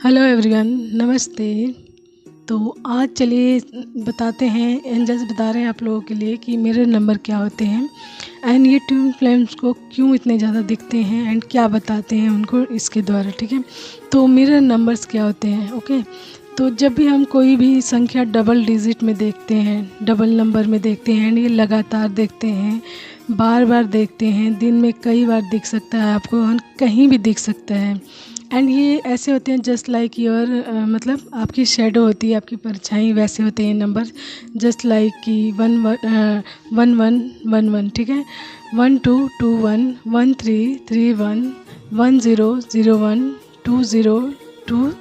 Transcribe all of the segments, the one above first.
Hello everyone, नमस्ते। तो आज चलिए बताते हैं, एंजल्स बता रहे हैं आप लोगों के लिए कि मिरर नंबर क्या होते हैं एंड ये ट्विन फ्लेम्स को क्यों इतने ज़्यादा दिखते हैं एंड क्या बताते हैं उनको इसके द्वारा। ठीक है, तो मिरर नंबर्स क्या होते हैं? ओके, तो जब भी हम कोई भी संख्या डबल डिजिट में देखते हैं, डबल नंबर में देखते हैं, ये लगातार देखते हैं, बार बार देखते हैं, दिन में कई बार दिख सकता है आपको, कहीं भी दिख सकता है एंड ये ऐसे होते हैं जस्ट लाइक योर मतलब आपकी शेडो होती है, आपकी परछाई, वैसे होते हैं नंबर। जस्ट लाइक कि 1 1 1 1, ठीक है, 1 2 2 1 1 3 3 1 1 0 0 1 2 0 2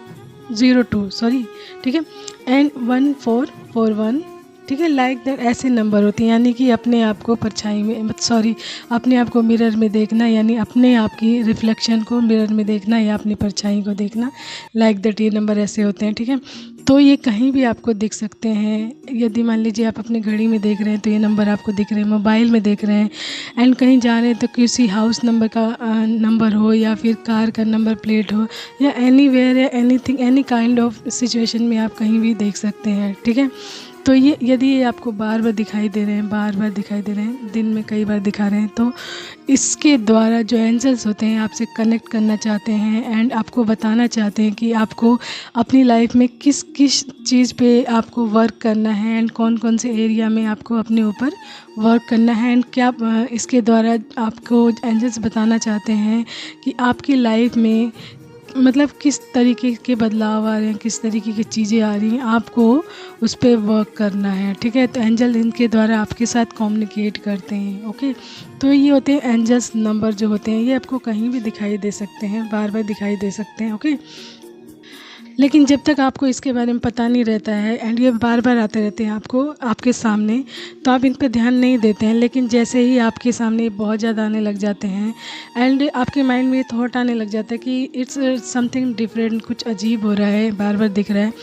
0 2, सॉरी, ठीक है, एंड 1 4 4 1, ठीक है, लाइक दैट ऐसे नंबर होते हैं। यानी कि अपने आप को परछाई में, सॉरी, अपने आप को मिरर में देखना, यानी अपने आप की रिफ्लेक्शन को मिरर में देखना या अपनी परछाई को देखना, लाइक दैट ये नंबर ऐसे होते हैं। ठीक है, तो ये कहीं भी आपको दिख सकते हैं। यदि मान लीजिए आप अपनी घड़ी में देख रहे हैं तो ये नंबर आपको दिख रहे हैं, मोबाइल में देख रहे हैं एंड कहीं जा रहे हैं तो किसी हाउस नंबर का नंबर हो या फिर कार का नंबर प्लेट हो या एनीवेयर या anything, any kind of situation में आप कहीं भी देख सकते हैं। ठीक है, तो ये यदि ये आपको बार बार दिखाई दे रहे हैं, बार बार दिखाई दे रहे हैं, दिन में कई बार दिखा रहे हैं, तो इसके द्वारा जो एंजल्स होते हैं आपसे कनेक्ट करना चाहते हैं एंड आपको बताना चाहते हैं कि आपको अपनी लाइफ में किस किस चीज़ पे आपको वर्क करना है एंड कौन कौन से एरिया में आपको अपने ऊपर वर्क करना है एंड क्या इसके द्वारा आपको एंजल्स बताना चाहते हैं कि आपकी लाइफ में मतलब किस तरीके के बदलाव आ रहे हैं, किस तरीके की चीज़ें आ रही हैं, आपको उस पर वर्क करना है। ठीक है, तो एंजल इनके द्वारा आपके साथ कम्युनिकेट करते हैं। ओके, तो ये होते हैं एंजल्स नंबर जो होते हैं, ये आपको कहीं भी दिखाई दे सकते हैं, बार बार दिखाई दे सकते हैं। ओके, लेकिन जब तक आपको इसके बारे में पता नहीं रहता है एंड ये बार बार आते रहते हैं आपको आपके सामने, तो आप इन पे ध्यान नहीं देते हैं। लेकिन जैसे ही आपके सामने बहुत ज़्यादा आने लग जाते हैं एंड आपके माइंड में थॉट आने लग जाता है कि इट्स समथिंग डिफरेंट, कुछ अजीब हो रहा है, बार बार दिख रहा है,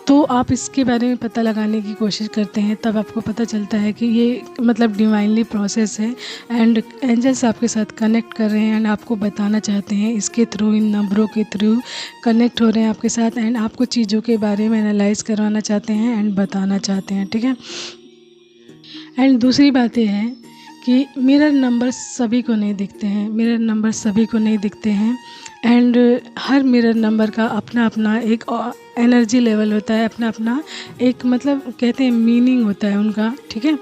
तो आप इसके बारे में पता लगाने की कोशिश करते हैं। तब आपको पता चलता है कि ये मतलब डिवाइनली प्रोसेस है एंड एंजल्स आपके साथ कनेक्ट कर रहे हैं एंड आपको बताना चाहते हैं, इसके थ्रू, इन नंबरों के थ्रू कनेक्ट हो रहे हैं आपके साथ एंड आपको चीज़ों के बारे में एनालाइज करवाना चाहते हैं एंड बताना चाहते हैं। ठीक है, एंड दूसरी बात यह है कि मिरर नंबर सभी को नहीं दिखते हैं, मिरर नंबर सभी को नहीं दिखते हैं एंड हर मिरर नंबर का अपना अपना एक एनर्जी लेवल होता है, अपना अपना एक मतलब कहते हैं मीनिंग होता है उनका। ठीक है,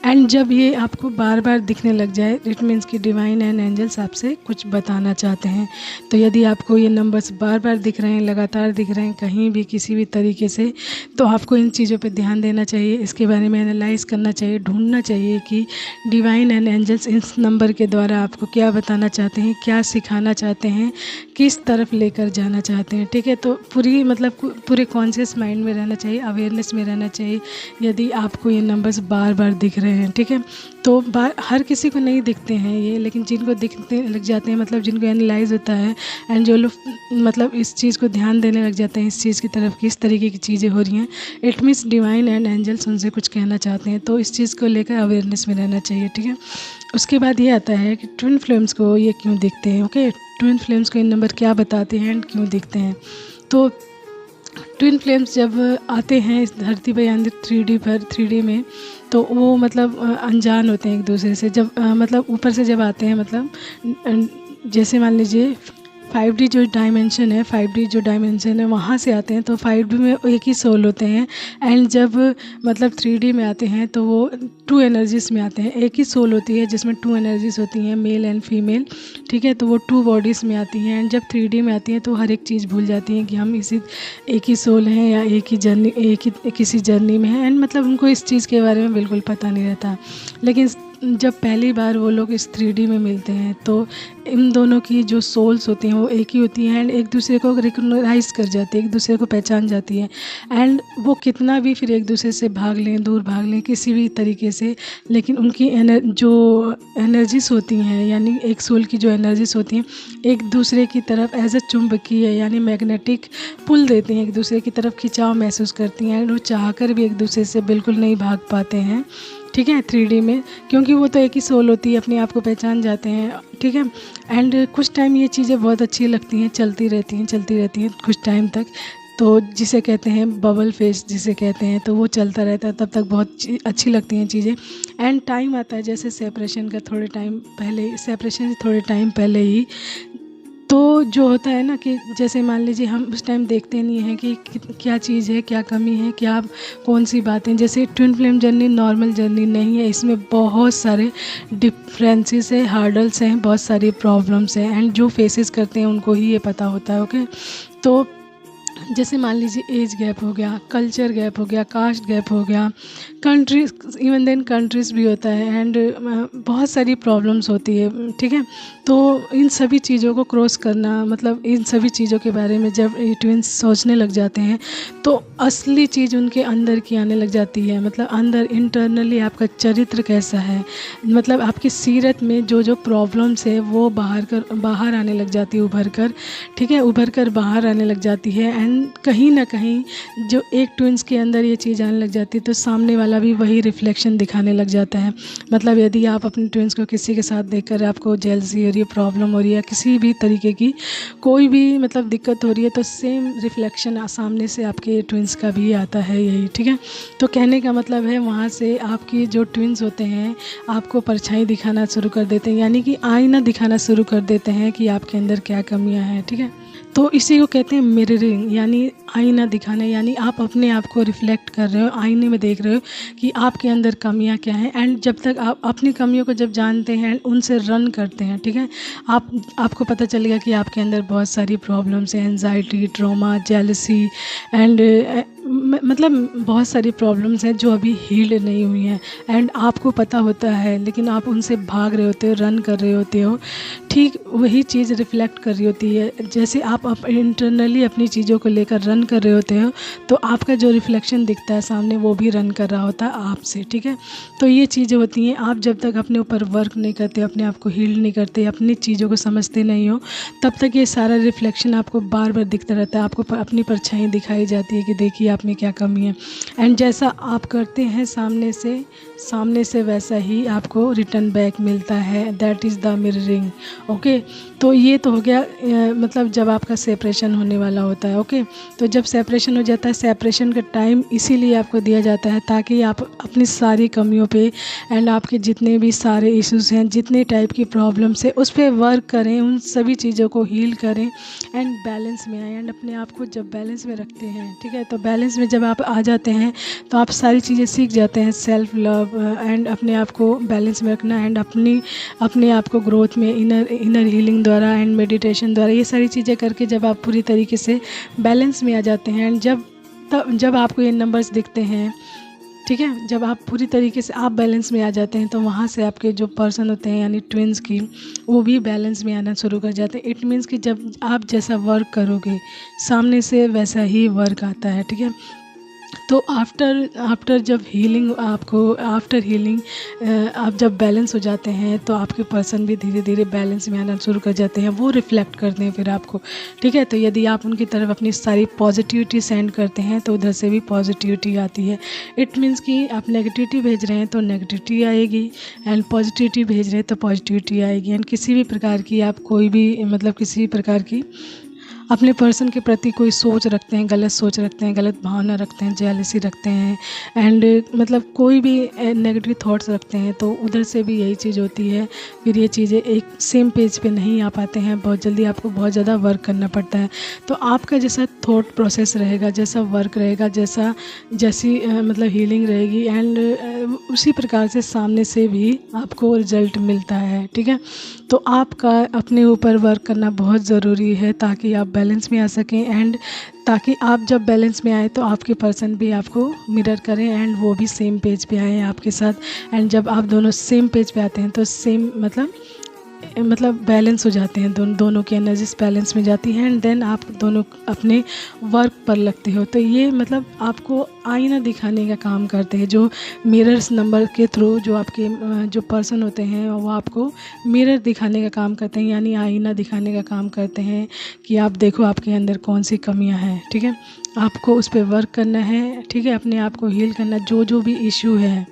एंड जब ये आपको बार बार दिखने लग जाए, इट मीन्स कि डिवाइन एंड एंजल्स आपसे कुछ बताना चाहते हैं। तो यदि आपको ये नंबर्स बार बार दिख रहे हैं, लगातार दिख रहे हैं, कहीं भी किसी भी तरीके से, तो आपको इन चीज़ों पे ध्यान देना चाहिए, इसके बारे में एनालाइज करना चाहिए, ढूंढना चाहिए कि डिवाइन एंड एंजल्स इस नंबर के द्वारा आपको क्या बताना चाहते हैं, क्या सिखाना चाहते हैं, किस तरफ लेकर जाना चाहते हैं। ठीक है, तो पूरे कॉन्शियस माइंड में रहना चाहिए, अवेयरनेस में रहना चाहिए यदि आपको ये नंबर्स बार बार दिख रहे हैं। ठीक है, तो हर किसी को नहीं दिखते हैं ये, लेकिन जिनको दिखते लग जाते हैं, मतलब जिनको एनालाइज होता है एंड जो लोग मतलब इस चीज़ को ध्यान देने लग जाते हैं, इस चीज़ की तरफ किस तरीके की चीज़ें हो रही हैं, it means divine and angels उनसे कुछ कहना चाहते हैं। तो इस चीज़ को लेकर अवेयरनेस में रहना चाहिए। ठीक है, उसके बाद ये आता है कि ट्विन फ्लेम्स को ये क्यों दिखते हैं। ओके, ट्विन फ्लेम्स को इन नंबर क्या बताते हैं एंड क्यों दिखते हैं। तो ट्विन फ्लेम्स जब आते हैं इस धरती पर यानी 3D पर, 3D में, तो वो मतलब अनजान होते हैं एक दूसरे से। जब मतलब ऊपर से जब आते हैं, मतलब जैसे मान लीजिए 5D जो डायमेंशन है, 5D जो डायमेंशन है वहाँ से आते हैं, तो 5D में एक ही सोल होते हैं एंड जब मतलब 3D में आते हैं तो वो 2 एनर्जीज़ में आते हैं। एक ही सोल होती है जिसमें 2 एनर्जीज़ होती हैं, मेल एंड फीमेल। ठीक है, तो वो 2 बॉडीज़ में आती हैं एंड जब 3D में आती हैं तो हर एक चीज़ भूल जाती हैं कि हम एक ही सोल हैं या एक ही जर्नी, एक ही किसी जर्नी में हैं एंड मतलब उनको इस चीज़ के बारे में बिल्कुल पता नहीं रहता। लेकिन जब पहली बार वो लोग इस 3D में मिलते हैं तो इन दोनों की जो सोल्स होती हैं वो एक ही होती हैं एंड एक दूसरे को रिकॉग्नाइज कर जाती है, एक दूसरे को पहचान जाती है एंड वो कितना भी फिर एक दूसरे से भाग लें, दूर भाग लें किसी भी तरीके से, लेकिन उनकी जो एनर्जीज होती हैं, यानी एक सोल की जो एनर्जीज होती हैं, एक दूसरे की तरफ एज ए चुंबकीय यानी मैग्नेटिक पुल देती हैं, एक दूसरे की तरफ खिंचाव महसूस करती हैं एंड वो चाह कर भी एक दूसरे से बिल्कुल नहीं भाग पाते हैं ठीक है, 3D में, क्योंकि वो तो एक ही सोल होती है, अपने आप को पहचान जाते हैं, ठीक है। एंड कुछ टाइम ये चीज़ें बहुत अच्छी लगती हैं, चलती रहती हैं कुछ टाइम तक, तो जिसे कहते हैं बबल फेस जिसे कहते हैं, तो वो चलता रहता है, तब तक बहुत अच्छी लगती हैं चीज़ें। एंड टाइम आता है जैसे सेपरेशन से थोड़े टाइम पहले ही, तो जो होता है ना कि जैसे मान लीजिए हम उस टाइम देखते नहीं हैं कि क्या चीज़ है, क्या कमी है, क्या कौन सी बातें, जैसे twin flame journey normal journey नहीं है, इसमें बहुत सारे डिफरेंसेस है, हार्डल्स हैं, बहुत सारी प्रॉब्लम्स हैं, एंड जो फेसेस करते हैं उनको ही ये पता होता है। ओके, तो जैसे मान लीजिए एज गैप हो गया, कल्चर गैप हो गया, कास्ट गैप हो गया, कंट्रीज, इवन देन कंट्रीज़ भी होता है, एंड बहुत सारी प्रॉब्लम्स होती है, ठीक है। तो इन सभी चीज़ों को क्रॉस करना, मतलब इन सभी चीज़ों के बारे में जब ये ट्विंस सोचने लग जाते हैं तो असली चीज़ उनके अंदर की आने लग जाती है, मतलब अंदर इंटरनली आपका चरित्र कैसा है, मतलब आपकी सीरत में जो जो प्रॉब्लम्स है वो बाहर आने लग जाती है, उभर कर, ठीक है, उभर कर बाहर आने लग जाती है। एंड कहीं ना कहीं जो एक ट्विंस के अंदर ये चीज़ आने लग जाती है तो सामने वाला भी वही रिफ्लेक्शन दिखाने लग जाता है। मतलब यदि आप अपने ट्विंस को किसी के साथ देखकर आपको जेलसी हो रही है, प्रॉब्लम हो रही है, किसी भी तरीके की कोई भी मतलब दिक्कत हो रही है, तो सेम रिफ्लेक्शन सामने से आपके ट्विंस का भी आता है, यही, ठीक है। तो कहने का मतलब है वहाँ से आपकी जो ट्विंस होते हैं आपको परछाई दिखाना शुरू कर देते हैं, यानी कि आईना दिखाना शुरू कर देते हैं कि आपके अंदर क्या कमियाँ हैं, ठीक है। तो इसी को कहते हैं मिररिंग, यानी आईना दिखाना, यानी आप अपने आप को रिफ्लेक्ट कर रहे हो, आईने में देख रहे हो कि आपके अंदर कमियां क्या हैं। एंड जब तक आप अपनी कमियों को जब जानते हैं, उनसे रन करते हैं, ठीक है, आपको पता चलेगा कि आपके अंदर बहुत सारी प्रॉब्लम्स हैं, एंजाइटी, ट्रॉमा, जेलसी, एंड मतलब बहुत सारी प्रॉब्लम्स हैं जो अभी हील्ड नहीं हुई हैं, एंड आपको पता होता है, लेकिन आप उनसे भाग रहे होते हो, रन कर रहे होते हो। ठीक वही चीज़ रिफ्लेक्ट कर रही होती है, जैसे आप इंटरनली अपनी चीज़ों को लेकर रन कर रहे होते हो, तो आपका जो रिफ्लेक्शन दिखता है सामने वो भी रन कर रहा होता है आपसे, ठीक है। तो ये चीज़ें होती हैं, आप जब तक अपने ऊपर वर्क नहीं करते, अपने आप को हील नहीं करते, अपनी चीज़ों को समझते नहीं हो, तब तक ये सारा रिफ्लेक्शन आपको बार बार दिखता रहता है, आपको अपनी परछाई दिखाई जाती है कि देखिए आप में क्या कमी है। एंड जैसा आप करते हैं सामने से वैसा ही आपको रिटर्न बैक मिलता है, that is the mirroring. Okay, तो ये तो हो गया मतलब जब आपका सेपरेशन होने वाला होता है। ओके, तो जब सेपरेशन हो जाता है, सेपरेशन का टाइम इसीलिए आपको दिया जाता है ताकि आप अपनी सारी कमियों पे एंड आपके जितने भी सारे इश्यूज हैं, जितने टाइप की प्रॉब्लम्स है, उस पर वर्क करें, उन सभी चीज़ों को हील करें एंड बैलेंस में आए। एंड अपने आप को जब बैलेंस में रखते हैं, ठीक है, तो बैलेंस में जब आप आ जाते हैं तो आप सारी चीज़ें सीख जाते हैं, सेल्फ लव एंड अपने आप को बैलेंस में रखना, एंड अपने आप को ग्रोथ में इनर हीलिंग द्वारा एंड मेडिटेशन द्वारा, ये सारी चीज़ें करके जब आप पूरी तरीके से बैलेंस में आ जाते हैं, एंड जब आपको ये नंबर्स दिखते हैं, ठीक है, जब आप पूरी तरीके से आप बैलेंस में आ जाते हैं, तो वहाँ से आपके जो पर्सन होते हैं यानी ट्विंस की, वो भी बैलेंस में आना शुरू कर जाते हैं। इट मीन्स कि जब आप जैसा वर्क करोगे सामने से वैसा ही वर्क आता है, ठीक है। तो आफ्टर जब हीलिंग आफ्टर हीलिंग आप जब बैलेंस हो जाते हैं तो आपके पर्सन भी धीरे धीरे बैलेंस में आना शुरू कर जाते हैं, वो रिफ्लेक्ट करते हैं फिर आपको, ठीक है। तो यदि आप उनकी तरफ अपनी सारी पॉजिटिविटी सेंड करते हैं तो उधर से भी पॉजिटिविटी आती है। इट मीन्स कि आप नेगेटिविटी भेज रहे हैं तो नेगेटिविटी आएगी, एंड पॉजिटिविटी भेज रहे हैं तो पॉजिटिविटी आएगी। एंड किसी भी प्रकार की आप कोई भी मतलब किसी भी प्रकार की अपने पर्सन के प्रति कोई सोच रखते हैं, गलत सोच रखते हैं, गलत भावना रखते हैं, जेलसी रखते हैं, एंड मतलब कोई भी नेगेटिव थॉट्स रखते हैं, तो उधर से भी यही चीज़ होती है। फिर ये चीज़ें एक सेम पेज पे नहीं आ पाते हैं, बहुत जल्दी आपको बहुत ज़्यादा वर्क करना पड़ता है। तो आपका जैसा थॉट प्रोसेस रहेगा, जैसा वर्क रहेगा, जैसी मतलब हीलिंग रहेगी, एंड उसी प्रकार से सामने से भी आपको रिजल्ट मिलता है, ठीक है। तो आपका अपने ऊपर वर्क करना बहुत ज़रूरी है ताकि आप बैलेंस में आ सकें, एंड ताकि आप जब बैलेंस में आए तो आपके पर्सन भी आपको मिरर करें एंड वो भी सेम पेज पे आए आपके साथ। एंड जब आप दोनों सेम पेज पे आते हैं तो सेम मतलब बैलेंस हो जाते हैं, दोनों की एनर्जीज बैलेंस में जाती है, एंड देन आप दोनों अपने वर्क पर लगते हो। तो ये मतलब आपको आईना दिखाने का काम करते हैं, जो मिरर्स नंबर के थ्रू जो आपके जो पर्सन होते हैं वो आपको मिरर दिखाने का काम करते हैं, यानी आईना दिखाने का काम करते हैं कि आप देखो आपके अंदर कौन सी कमियां हैं, ठीक है। आपको उस पर वर्क करना है, ठीक है, अपने आप को हील करना, जो भी इशू है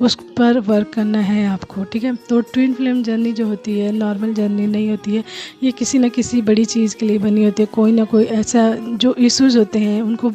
उस पर वर्क करना है आपको, ठीक है। तो ट्विन फ्लेम जर्नी जो होती है नॉर्मल जर्नी नहीं होती है, ये किसी न किसी बड़ी चीज़ के लिए बनी होती है। कोई ना कोई ऐसा जो इश्यूज़ होते हैं उनको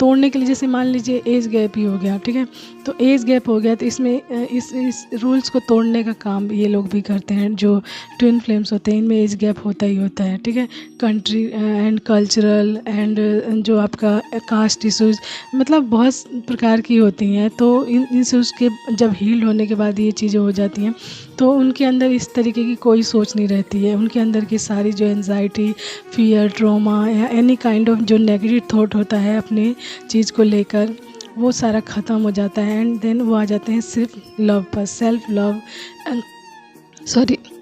तोड़ने के लिए, जैसे मान लीजिए एज गैप ही हो गया, ठीक है। तो एज गैप हो गया तो इसमें इस रूल्स को तोड़ने का काम ये लोग भी करते हैं। जो ट्विन फ्लेम्स होते हैं इनमें एज गैप होता ही होता है, ठीक है। कंट्री एंड कल्चरल एंड जो आपका कास्ट इश्यूज़, मतलब बहुत प्रकार की होती हैं। तो इन इश्यूज़ के जब हील होने के बाद ये चीज़ें हो जाती हैं तो उनके अंदर इस तरीके की कोई सोच नहीं रहती है। उनके अंदर की सारी जो एंजाइटी, फियर, ट्रॉमा या एनी काइंड ऑफ जो नेगेटिव थॉट होता है अपनी चीज़ को लेकर, वो सारा ख़त्म हो जाता है। एंड देन वो आ जाते हैं सिर्फ लव पर, सेल्फ लव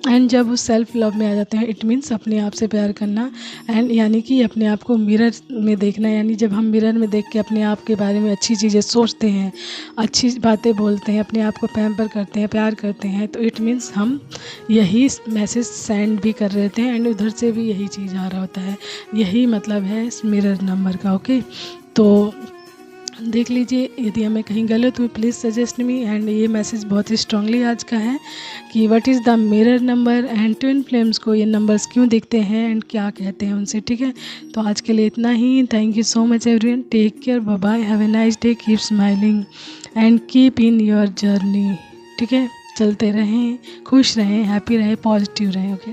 एंड जब वो सेल्फ लव में आ जाते हैं इट मीन्स अपने आप से प्यार करना। एंड यानी कि अपने आप को मिरर में देखना, यानी जब हम मिरर में देख के अपने आप के बारे में अच्छी चीज़ें सोचते हैं, अच्छी बातें बोलते हैं, अपने आप को पैम्पर करते हैं, प्यार करते हैं, तो इट मीन्स हम यही मैसेज सेंड भी कर रहे थे एंड उधर से भी यही चीज़ आ रहा होता है। यही मतलब है इस मिरर नंबर का। ओके, तो देख लीजिए, यदि हमें कहीं गलत हुई प्लीज़ सजेस्ट मी। एंड ये मैसेज बहुत ही स्ट्रांगली आज का है कि what is the mirror number and twin flames को ये नंबर्स क्यों दिखते हैं एंड क्या कहते हैं उनसे, ठीक है। तो आज के लिए इतना ही। Thank you so much everyone, take care, bye bye, have a nice day, keep smiling and keep in your journey, ठीक है। चलते रहें, खुश रहें, हैप्पी रहें, पॉजिटिव रहें। ओके।